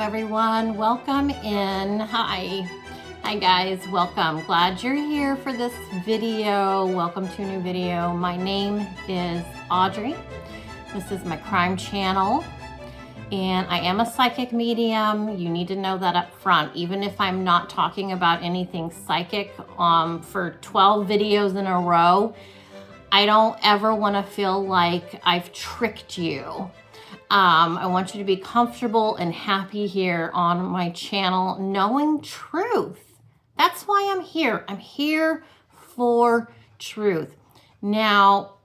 everyone. Welcome in. Hi guys, welcome. Glad you're here for this video. Welcome to a new video. My name is Audrey. This is my crime channel, and I am a psychic medium. You need to know that up front. Even if I'm not talking about anything psychic for 12 videos in a row, I don't ever want to feel like I've tricked you. I want you to be comfortable and happy here on my channel, knowing truth. That's why I'm here. I'm here for truth. Now,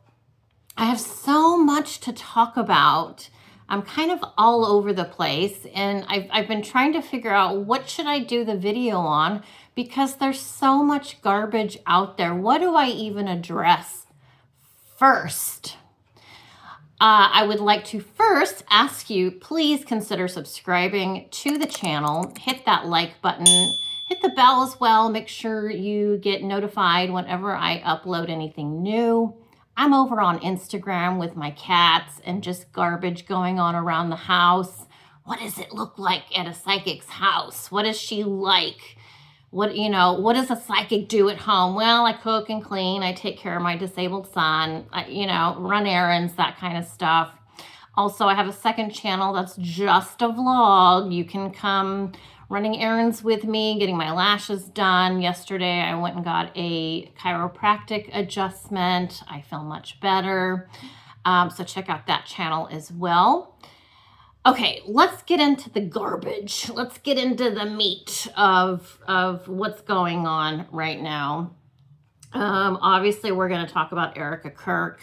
I have so much to talk about. I'm kind of all over the place, and I've been trying to figure out what should I do the video on, because there's so much garbage out there. What do I even address first? I would like to first ask you, please consider subscribing to the channel. Hit that like button, hit the bell as well. Make sure you get notified whenever I upload anything new. I'm over on Instagram with my cats and just garbage going on around the house. What does it look like at a psychic's house? What is she like? What does a psychic do at home? Well, I cook and clean. I take care of my disabled son. Run errands, that kind of stuff. Also, I have a second channel that's just a vlog. You can come running errands with me, getting my lashes done. Yesterday, I went and got a chiropractic adjustment. I feel much better. So check out that channel as well. Okay, let's get into the garbage. Let's get into the meat of what's going on right now. Obviously, we're going to talk about Erica Kirk.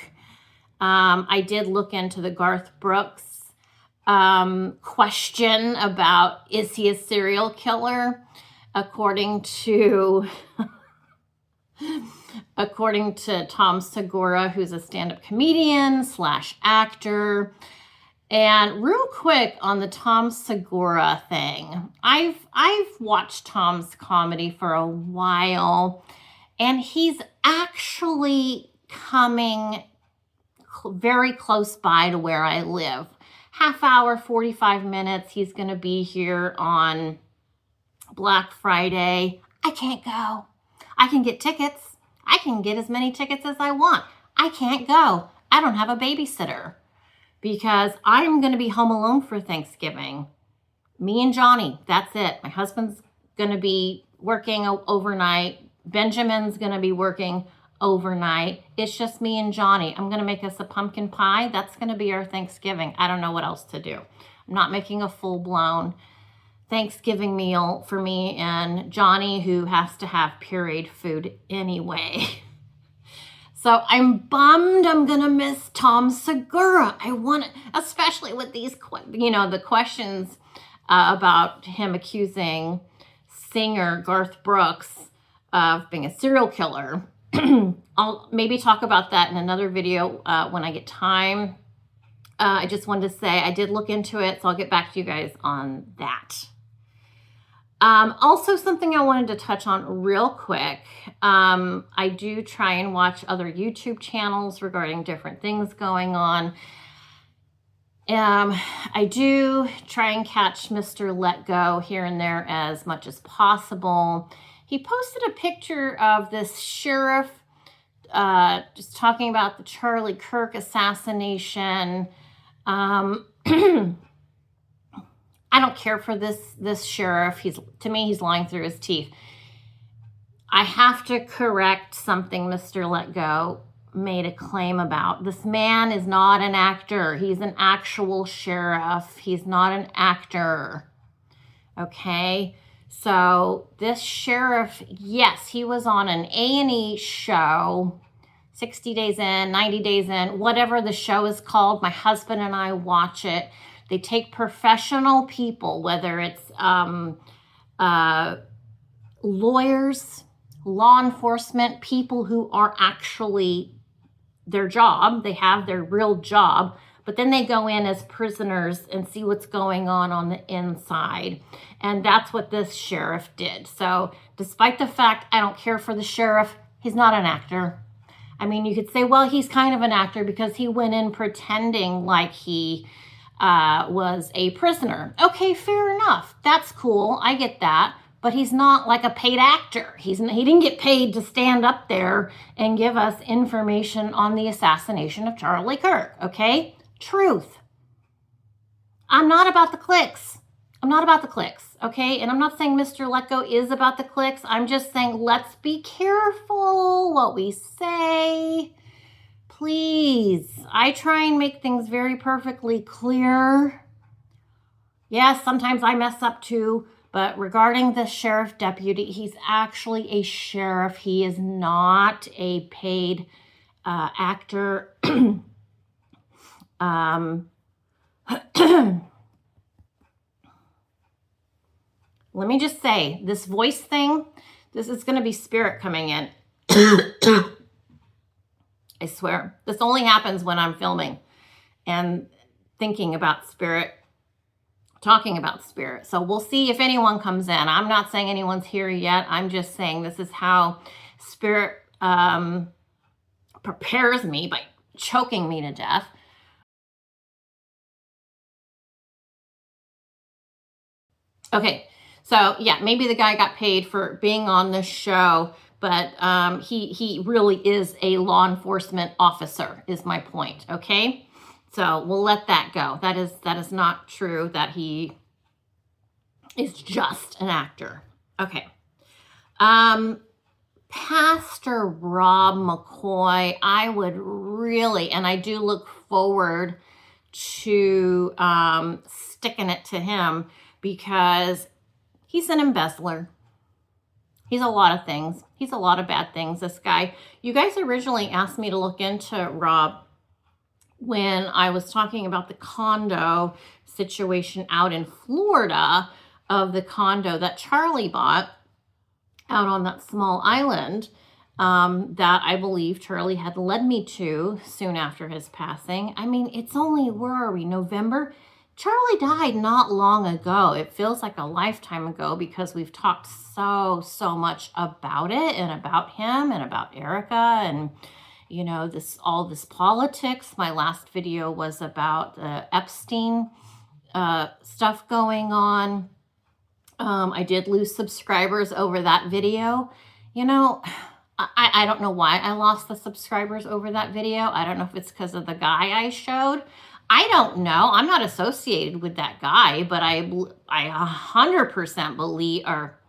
I did look into the Garth Brooks question about, is he a serial killer? According to Tom Segura, who's a stand-up comedian / actor. And real quick on the Tom Segura thing, I've watched Tom's comedy for a while, and he's actually coming very close by to where I live. Half hour, 45 minutes. He's going to be here on Black Friday. I can't go. I can get tickets. I can get as many tickets as I want. I can't go. I don't have a babysitter, because I'm going to be home alone for Thanksgiving. Me and Johnny, that's it. My husband's going to be working overnight. Benjamin's going to be working overnight. It's just me and Johnny. I'm going to make us a pumpkin pie. That's going to be our Thanksgiving. I don't know what else to do. I'm not making a full-blown Thanksgiving meal for me and Johnny, who has to have pureed food anyway. So I'm bummed I'm going to miss Tom Segura. I want to, especially with these, the questions about him accusing singer Garth Brooks of being a serial killer. I'll maybe talk about that in another video when I get time. I just wanted to say I did look into it, so I'll get back to you guys on that. Also, something I wanted to touch on real quick. I do try and watch other YouTube channels regarding different things going on. I do try and catch Mr. Let Go here and there as much as possible. He posted a picture of this sheriff just talking about the Charlie Kirk assassination. I don't care for this sheriff. To me, he's lying through his teeth. I have to correct something Mr. Let Go made a claim about. This man is not an actor. He's an actual sheriff. He's not an actor. Okay? So this sheriff, yes, he was on an A&E show, 60 days in, 90 days in, whatever the show is called. My husband and I watch it. They take professional people, whether it's lawyers, law enforcement, people who are actually their job. They have their real job, but then they go in as prisoners and see what's going on the inside. And that's what this sheriff did. So despite the fact I don't care for the sheriff, he's not an actor. I mean, you could say, well, he's kind of an actor because he went in pretending like he was a prisoner. Okay, fair enough. That's cool. I get that. But he's not like a paid actor. He didn't get paid to stand up there and give us information on the assassination of Charlie Kirk, okay? Truth. I'm not about the clicks. I'm not about the clicks, okay? And I'm not saying Mr. Let Go is about the clicks. I'm just saying let's be careful what we say. Please. I try and make things very perfectly clear. Yes, sometimes I mess up too. But regarding the sheriff deputy, he's actually a sheriff. He is not a paid actor. Let me just say, this voice thing, this is going to be spirit coming in. I swear. This only happens when I'm filming and thinking about spirit. Talking about spirit. So we'll see if anyone comes in. I'm not saying anyone's here yet. I'm just saying this is how spirit prepares me by choking me to death. Okay, so yeah, maybe the guy got paid for being on this show, but he really is a law enforcement officer, is my point, okay? So we'll let that go. That is not true that he is just an actor. Okay. Pastor Rob McCoy, I would really, and I do look forward to sticking it to him because he's an embezzler. He's a lot of things. He's a lot of bad things, this guy. You guys originally asked me to look into Rob when I was talking about the condo situation out in Florida, of the condo that Charlie bought out on that small island that I believe Charlie had led me to soon after his passing. I mean, it's only, where are we, November? Charlie died not long ago. It feels like a lifetime ago because we've talked so much about it and about him and about Erika and you know, all this politics. My last video was about the Epstein stuff going on. I did lose subscribers over that video. You know, I don't know why I lost the subscribers over that video. I don't know if it's because of the guy I showed. I don't know. I'm not associated with that guy, but I 100% believe or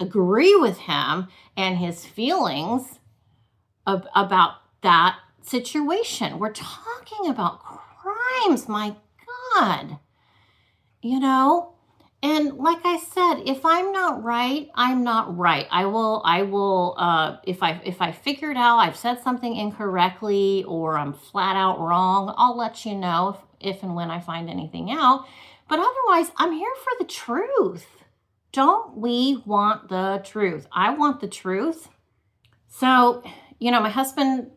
agree with him and his feelings about that situation. We're talking about crimes, my God. You know, and like I said, if I'm not right, I'm not right. I will if I figure it out, I've said something incorrectly or I'm flat out wrong, I'll let you know if and when I find anything out. But otherwise, I'm here for the truth. Don't we want the truth? I want the truth. So, you know, my husband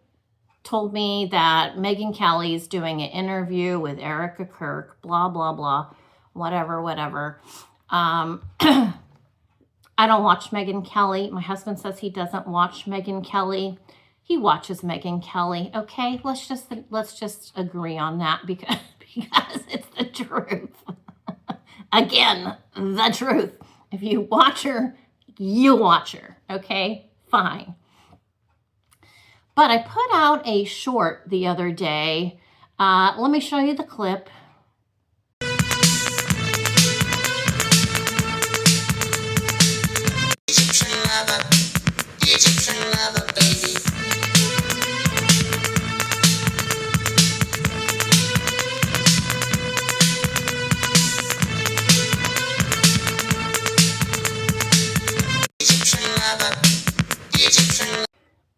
told me that Megyn Kelly is doing an interview with Erica Kirk, blah, blah, blah, whatever. I don't watch Megyn Kelly. My husband says he doesn't watch Megyn Kelly. He watches Megyn Kelly. Okay, let's just agree on that because it's the truth. Again, the truth. If you watch her, you watch her. Okay, fine. But I put out a short the other day. Let me show you the clip. Egyptian lover, baby.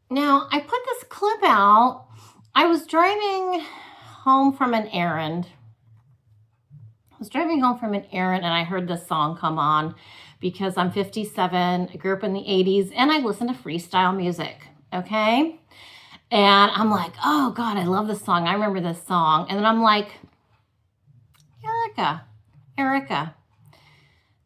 Now, I put this clip out. I was driving home from an errand. And I heard this song come on because I'm 57, I grew up in the 80s, and I listen to freestyle music, okay? And I'm like, oh God, I love this song. I remember this song. And then I'm like, Erika.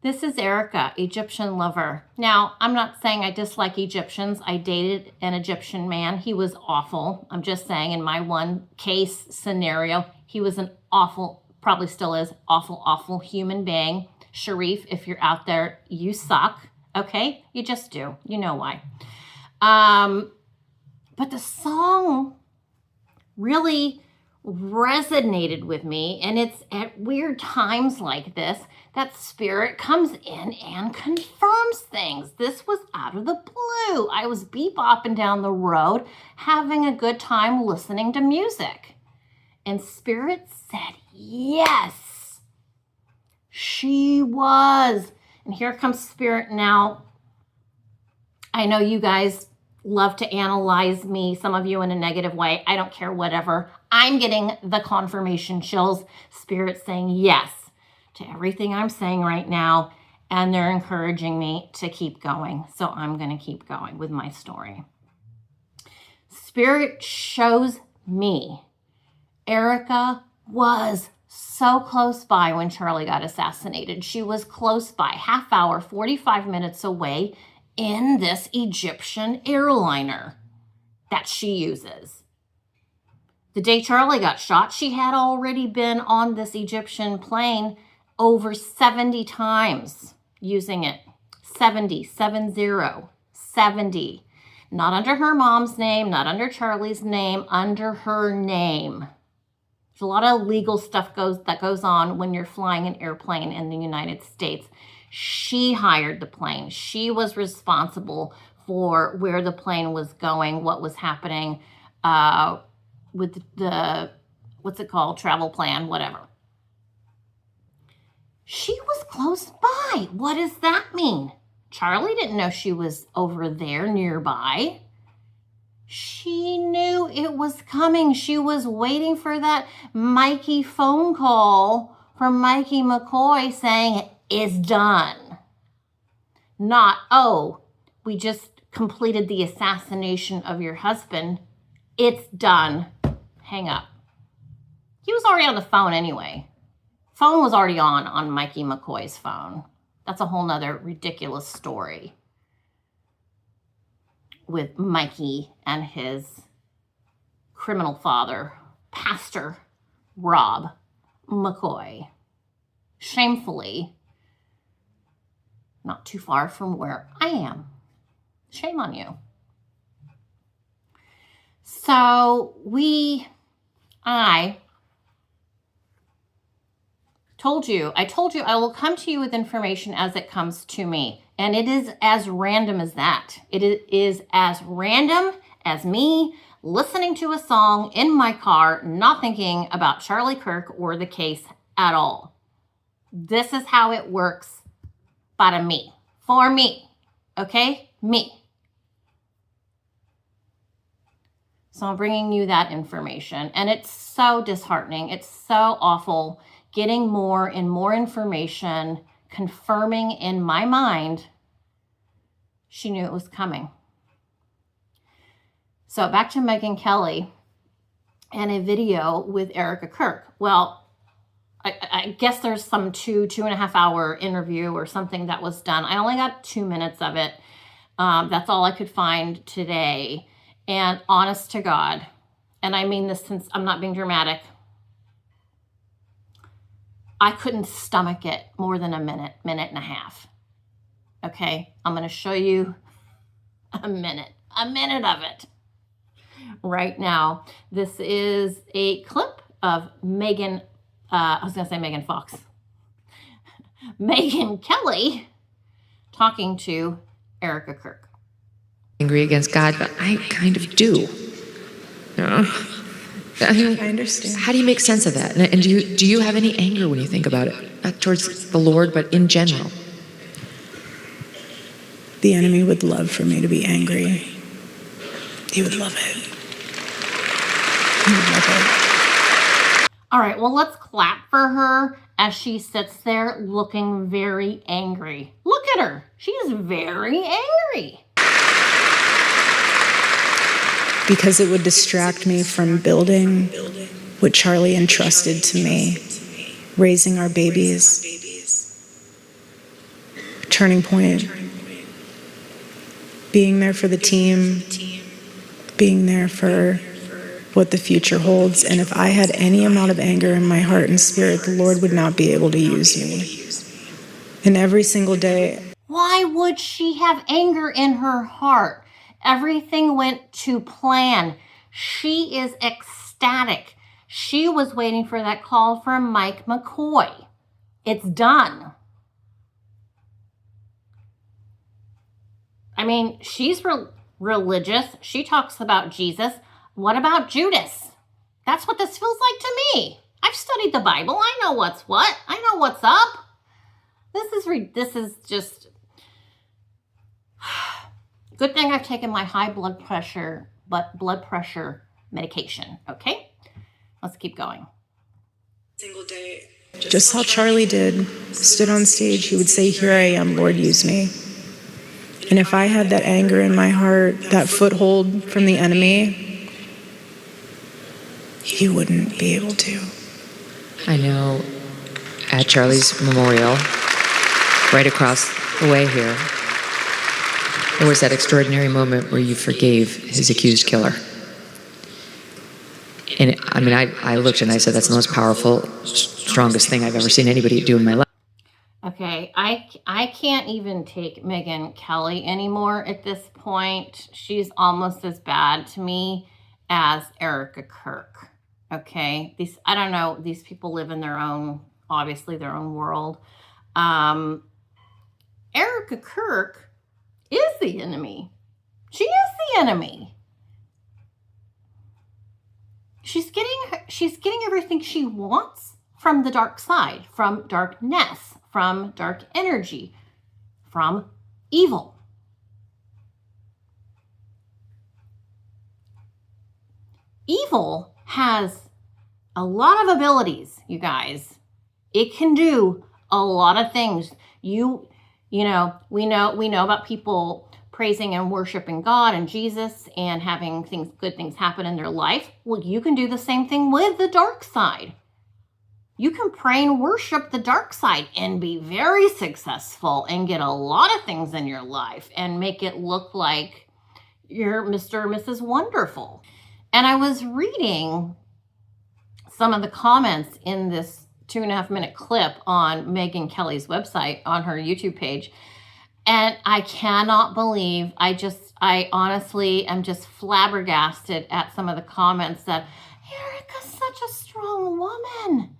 This is Erika, Egyptian lover. Now, I'm not saying I dislike Egyptians. I dated an Egyptian man. He was awful. I'm just saying in my one case scenario, he was an awful probably still is, awful, awful human being. Sharif, if you're out there, you suck. Okay? You just do. You know why. But the song really resonated with me, and it's at weird times like this that Spirit comes in and confirms things. This was out of the blue. I was bebopping down the road, having a good time listening to music. And Spirit said, yes, she was. And here comes Spirit now. I know you guys love to analyze me, some of you in a negative way. I don't care, whatever. I'm getting the confirmation chills. Spirit saying yes to everything I'm saying right now. And they're encouraging me to keep going. So I'm going to keep going with my story. Spirit shows me Erika was so close by when Charlie got assassinated. She was close by, half hour, 45 minutes away in this Egyptian airliner that she uses. The day Charlie got shot, she had already been on this Egyptian plane over 70 times using it. 70. Not under her mom's name, not under Charlie's name, under her name. There's a lot of legal stuff that goes on when you're flying an airplane in the United States. She hired the plane. She was responsible for where the plane was going, what was happening with the, what's it called, travel plan, whatever. She was close by. What does that mean? Charlie didn't know she was over there nearby. She knew it was coming. She was waiting for that Mikey phone call from Mikey McCoy saying, it's done. Not, oh, we just completed the assassination of your husband. It's done. Hang up. He was already on the phone anyway. Phone was already on Mikey McCoy's phone. That's a whole nother ridiculous story with Mikey and his criminal father, Pastor Rob McCoy. Shamefully, not too far from where I am. Shame on you. So I told you I will come to you with information as it comes to me. And it is as random as that. It is as random as me listening to a song in my car, not thinking about Charlie Kirk or the case at all. This is how it works para me, for me, okay? Me. So I'm bringing you that information, and it's so disheartening. It's so awful getting more and more information, confirming in my mind she knew it was coming. So back to Megyn Kelly and a video with Erica Kirk. Well, I guess there's some 2.5 hour interview or something that was done. I only got 2 minutes of it. That's all I could find today. And honest to God, and I mean this since I'm not being dramatic, I couldn't stomach it more than a minute and a half. Okay, I'm going to show you a minute of it right now. This is a clip of Megyn Kelly talking to Erica Kirk. Angry against God, but I kind of do. I understand. How do you make sense of that? And do you have any anger when you think about it? Not towards the Lord, but in general. The enemy would love for me to be angry. He would love it. He would love it. All right, well, let's clap for her as she sits there looking very angry. Look at her. She's very angry. Because it would distract me from building what Charlie entrusted to me, raising our babies, turning point, being there for the team, being there for what the future holds. And if I had any amount of anger in my heart and spirit, the Lord would not be able to use me. And every single day. Why would she have anger in her heart? Everything went to plan. She is ecstatic. She was waiting for that call from Mike McCoy. It's done. I mean, she's religious. She talks about Jesus. What about Judas? That's what this feels like to me. I've studied the Bible. I know what's what. I know what's up. This is just good thing I've taken my high blood pressure medication. Okay, let's keep going. Single day. Just how Charlie did, stood on stage, he would say, "Here I am, Lord, use me." And if I had that anger in my heart, that foothold from the enemy, he wouldn't be able to. I know at Charlie's memorial, right across the way here, there was that extraordinary moment where you forgave his accused killer. And I mean, I looked and I said, that's the most powerful, strongest thing I've ever seen anybody do in my life. Okay, I can't even take Megyn Kelly anymore at this point. She's almost as bad to me as Erica Kirk. Okay, I don't know, these people live in their own, obviously their own world. Erica Kirk is the enemy. She is the enemy. She's getting everything she wants from the dark side, from darkness, from dark energy, from evil. Evil has a lot of abilities, you guys. It can do a lot of things. You know, we know about people praising and worshiping God and Jesus and having good things happen in their life. Well, you can do the same thing with the dark side. You can pray and worship the dark side and be very successful and get a lot of things in your life and make it look like you're Mr. or Mrs. Wonderful. And I was reading some of the comments in this 2.5 minute clip on Megyn Kelly's website, on her YouTube page. And I cannot believe, I honestly am just flabbergasted at some of the comments that Erika's such a strong woman.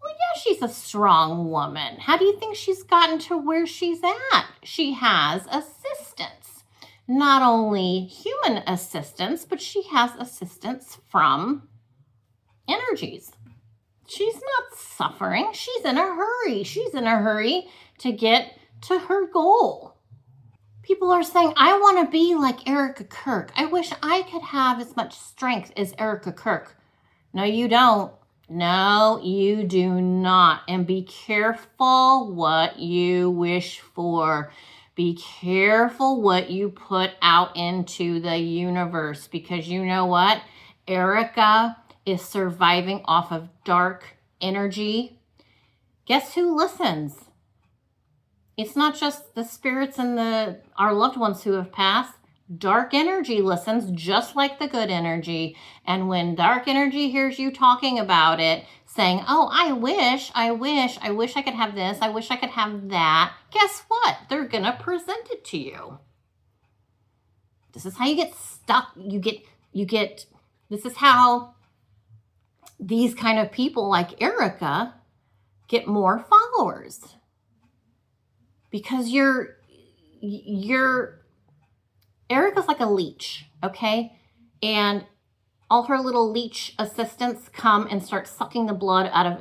Well, yeah, she's a strong woman. How do you think she's gotten to where she's at? She has assistance. Not only human assistance, but she has assistance from energies. She's not suffering. She's in a hurry. She's in a hurry to get to her goal. People are saying, I want to be like Erica Kirk. I wish I could have as much strength as Erica Kirk. No, you don't. No, you do not. And be careful what you wish for. Be careful what you put out into the universe, because you know what? Erika is surviving off of dark energy. Guess who listens? It's not just the spirits and our loved ones who have passed. Dark energy listens just like the good energy. And when dark energy hears you talking about it, saying, oh, I wish I could have this, I wish I could have that, guess what? They're going to present it to you. This is how you get stuck. This is how these kind of people like Erika get more followers. Because Erica's like a leech, okay? And all her little leech assistants come and start sucking the blood out of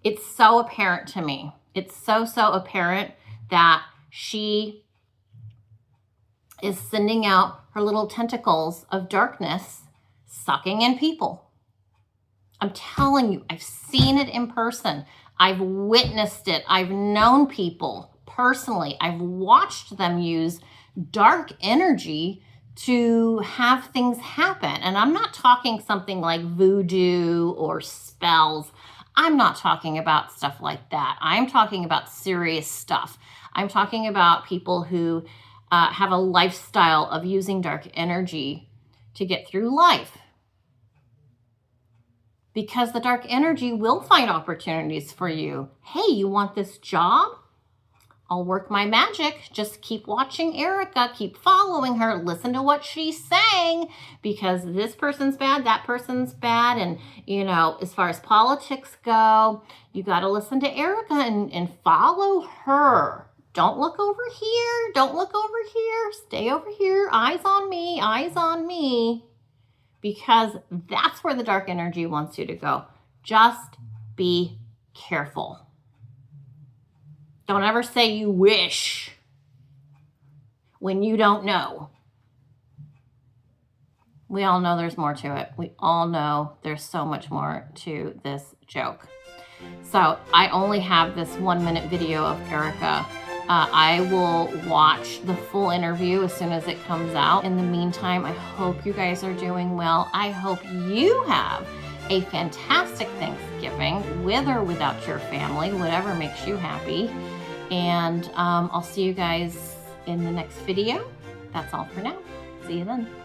it's so apparent to me. It's so apparent that she is sending out her little tentacles of darkness, sucking in people. I'm telling you, I've seen it in person. I've witnessed it. I've known people personally. I've watched them use dark energy to have things happen. And I'm not talking something like voodoo or spells. I'm not talking about stuff like that. I'm talking about serious stuff. I'm talking about people who have a lifestyle of using dark energy to get through life. Because the dark energy will find opportunities for you. Hey, you want this job? I'll work my magic. Just keep watching Erika, keep following her, listen to what she's saying, because this person's bad, that person's bad. And, you know, as far as politics go, you got to listen to Erika and follow her. Don't look over here. Don't look over here. Stay over here. Eyes on me. Eyes on me. Because that's where the dark energy wants you to go. Just be careful. Don't ever say you wish when you don't know. We all know there's more to it. We all know there's so much more to this joke. So I only have this 1-minute video of Erika. I will watch the full interview as soon as it comes out. In the meantime, I hope you guys are doing well. I hope you have a fantastic Thanksgiving, with or without your family, whatever makes you happy. And I'll see you guys in the next video. That's all for now. See you then.